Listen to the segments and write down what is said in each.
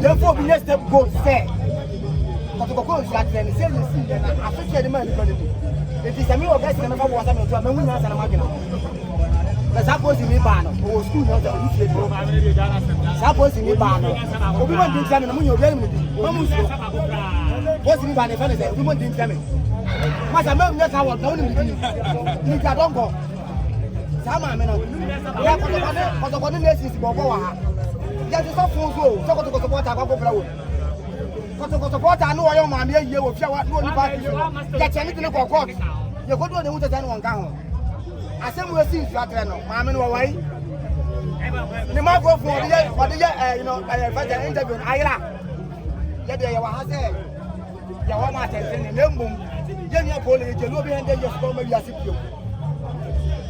therefore we next step go say Kotoko is at the same associate man it is a me of best and never was a man who has an imagine. The suppose in me ban or school not suppose in me ban. We want to examine the moon you're very what's in ban if anything, we want to examine. Master, no, that's how I'm only you don't go. Some men for the one is Boboa. That is not full go, so to support our Bobo. To support I know I am my year with your one. That's anything of course. You go to the Woods and one down. I said, we'll see you at the Mamma away. The mark for the year, you know, I interview in Yara. Yet they were saying, Yawama and Lembo, Jenny Pooley, the lobby and they just call me as if you.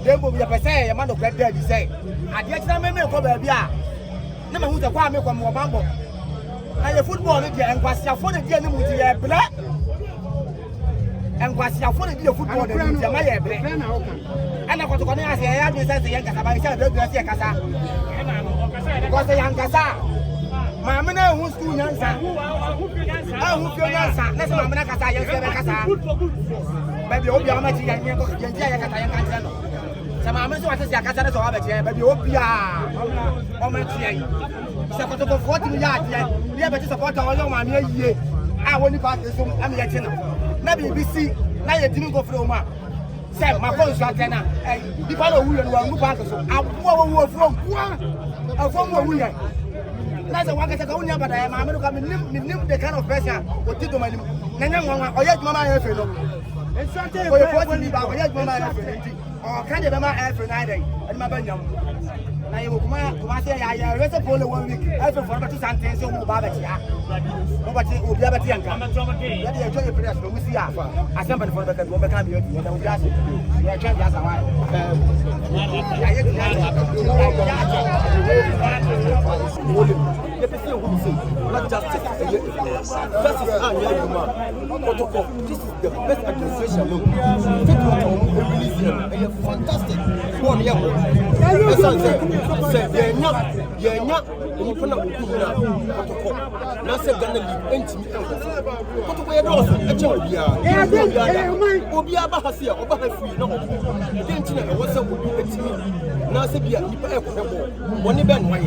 Lembo, you say, a man of that day, say, I guess I may go baby. Never who's a farmer from Wabambo. I a football and was your phone again with the black. And was your phone again football and my black. And I got to go and say, I said the young Casa, because the young Casa. Mamma, who's doing answer? I who feel answer. Let's Mamma Casa, you say Casa. Baby, you'll be a match and you're going to get a some Mamma, so I say, Casa, so I bet, baby, you'll be a match. So for the 40 yards, we have to support our young man here. I want to pass this room. I'm here. Maybe BC, now you didn't go through my. Say, my phone is right now. If I know who you are, move on. So I'm from where we are. That's a worker to go, but I am American. The kind of person who did the money. Nana, or yet, Mamma, have you know? It's something for your 40 about yet, Mamma, or can't you have for 9 days? And my Benjamin. I will come out. I rest upon 1 week. I feel for about 2 cents. So, Nobody will be able to let you enjoy your prayers. We see I somebody for the woman can be here. We just can't just arrive. Not justice. Kotoko, this is the best administration. Take your home and release him. And you're fantastic. Say, you're not. You put up Kotoko. Now say Ghana leave empty. Kotoko, you're also a job. Obia Bahasia, Obaha, no. You didn't know what's up with you. Now say, you put up one event way.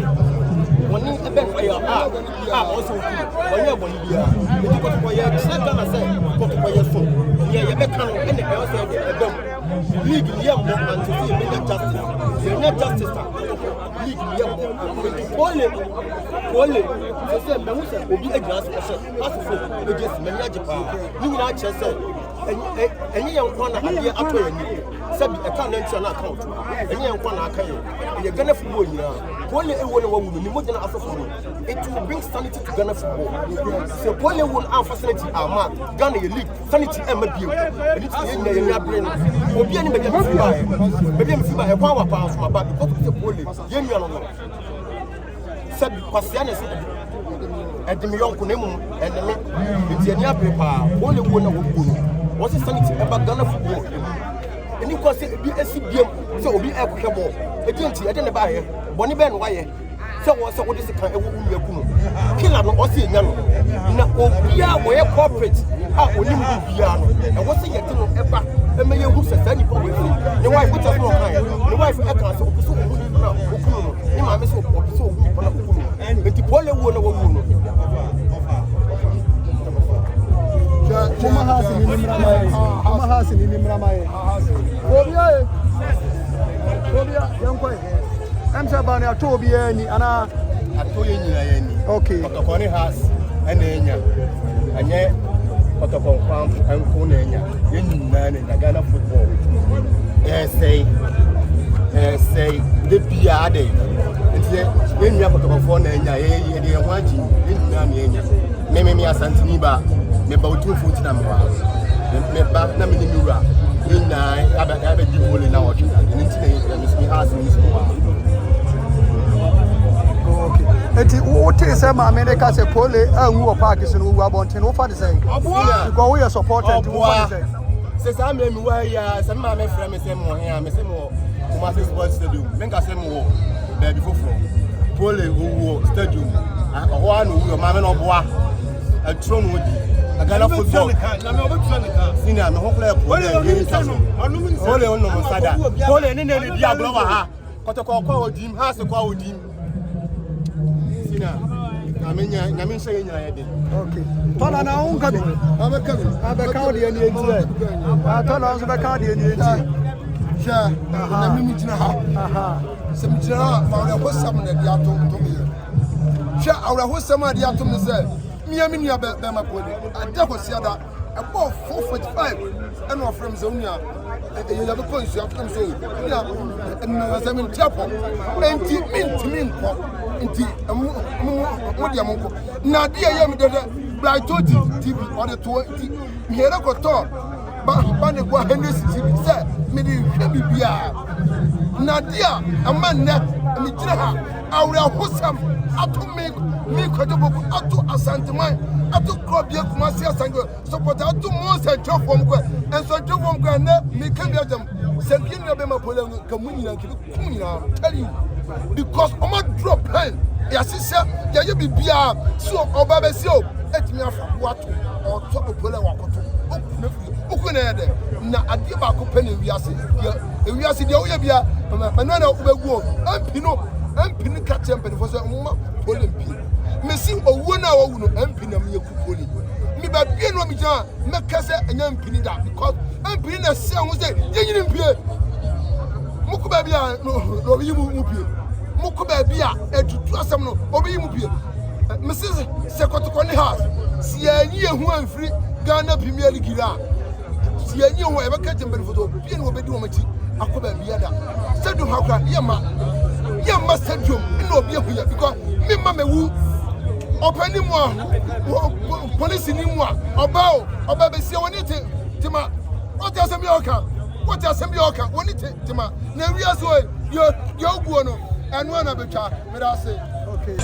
One event way. Also, when you're Bolivia, you got to wear Santa say, Kotoko, your phone. Yeah, you better know any else. League young and to see immediate justice. You're not justice. League young. Pooley. So say, Mamusa will be a glass person. As for the just Manager, you will not just say, and you don't want to be up to you. Sabi a financial account. And you don't want to carry. You're going to football here. Pooley a woman, you wouldn't ask for it will bring sanity to Ghana football. So Pooley won't have facility our mark. Ghana league, sanity and maybe. And it's in your brain. Obi any be buy. Be dem buy e kwa wa pa from about because the Pooley. Yen you no. Sabi kwasiane se edimi yonko nemu eneme nti eni aprepa Pooley wo na wo gunu. What's the sanity about Ghana football? And you can say be SCBM so obi e kwhwe ball. Ejenti e de ne ba ye. Boni be no wa ye. So what is the kind of killer no or see no na obia we corporate only piano and what's the thing ever and may who says any problem the wife put us no kind the wife e can so no ni ma me so and the Pooley wo no wo no Kuma hasi ni mramae obia yankoi I'm saying I told you any ana atoye nyina yani okay Kotoko ne has ena enya anye Kotoko farm enko na enya yennyina na Ghana football say the bia dey nti yennya Kotoko na enya ye de ho agi yennyina na enya me Asante ni ba me ba otu fo tina me ba na me ni wura yennya aba di Pooley na watch nti na me has ni so eti wote say ma America say Pooley anwu o park so no wu abonten wo fa de say because we are supported wo fa de say say am me wa ya say ma me frame say mo here me say mo Kumasi Sports Stadium me ka say mo baby foforo Pooley wo stadium Owa no your mama no boa. A tron would Agala football. Senior, no hope left. Only on no Sada. Only any Diablo. Kotoko Jim has a quality team. Senior, I mean, saying, okay. Tell an own coming. I'm a county and the I told us about county and the yeah, I'm meeting her. Some general was someone at the atom to me. Sure, I was some at the atom said. Me, I mean, you bet them up with it. I never said that. About 4.5 and off from Zonia. You have a point, you have to say, yeah, and as I'm in chapel, and to me, Nadia Yam, Black TV or the 20. Here I got talk, but Banagua Henry said, maybe Nadia, a man net, and Mitraha, our wholesome, up to me, Kotoko, up to Asante, up to Krobia, Kumasia Sango, support out to Mons and Job from and so Job from me can get them. Send you a Bema Poland, Communion, and tell you. Because I'm not drop pen. Yes, sister, you be beer, so or Babasio, let me have what or top of Pola Wakoto. Now, I give back a penny. We are saying, the Oyabia, Manana Uber, and Pino, and Pinica Champion for some Poland. Missing a 1 hour, and Pinamia Kupoli. Me by being one Mija, Macassa and young Pinida, because I'm Pinina Sam was there, you didn't pay. Mukubabia, no, you will be. Mukubabia, and to trust some no, or you will be. Mrs. Secotoni House, see a year who am free, Ghana Premier League. See a year whoever catch him for the Pian will be doing it. I could be other. Said to Haka, Yama said you, no beer here because me, Mamma Woo. Open more police in more about Babasi on it. Tima, what else am you? What else am you? When it Tima, Nevia's way, your guano, and one of the child, but I say, okay.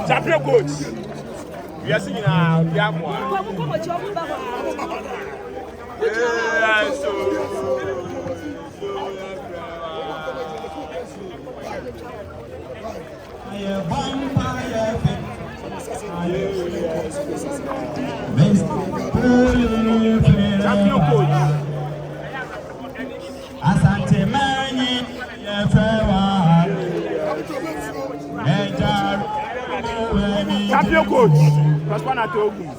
Champion coach. We are singing now. Champion coach. Asante mani Champion coach. That's one at Ogun.